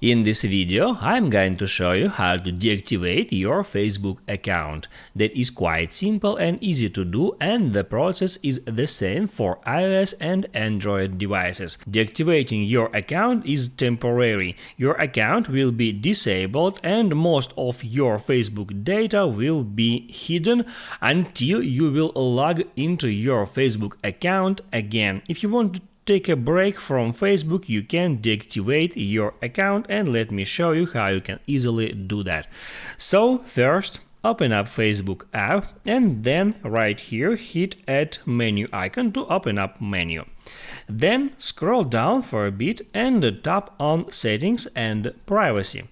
In this video, I'm going to show you how to deactivate your Facebook account. That is quite simple and easy to do, and the process is the same for iOS and Android devices. Deactivating your account is temporary. Your account will be disabled and most of your Facebook data will be hidden until you will log into your Facebook account again. If you want to take a break from Facebook, you can deactivate your account, and let me show you how you can easily do that. So first, open up Facebook app and then right here hit Add Menu icon to open up menu. Then scroll down for a bit and tap on Settings and Privacy.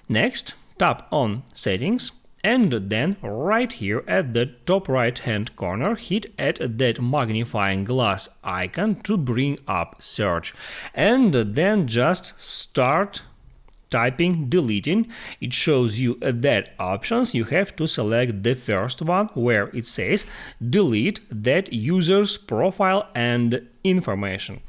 Next, tap on Settings. And then right here at the top right hand corner hit at that magnifying glass icon to bring up search, and then just start typing deleting. It shows you that options. You have to select the first one where it says delete that user's profile and information.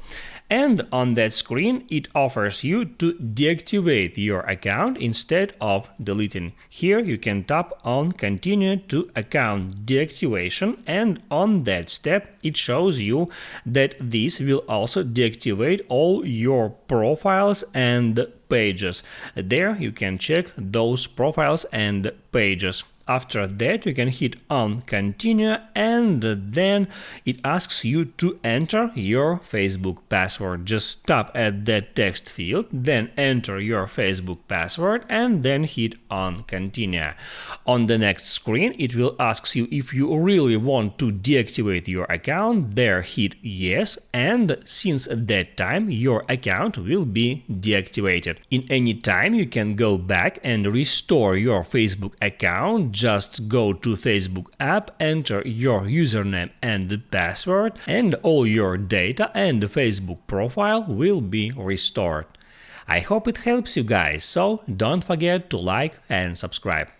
And on that screen, it offers you to deactivate your account instead of deleting. Here you can tap on Continue to Account Deactivation, and on that step, it shows you that this will also deactivate all your profiles and pages. There you can check those profiles and pages. After that, you can hit on Continue, and then it asks you to enter your Facebook password. Just tap at that text field, then enter your Facebook password, and then hit on Continue. On the next screen, it will ask you if you really want to deactivate your account. There hit Yes, and since that time, your account will be deactivated. In any time, you can go back and restore your Facebook account. Just go to Facebook app, enter your username and password, and all your data and Facebook profile will be restored. I hope it helps you guys, so don't forget to like and subscribe.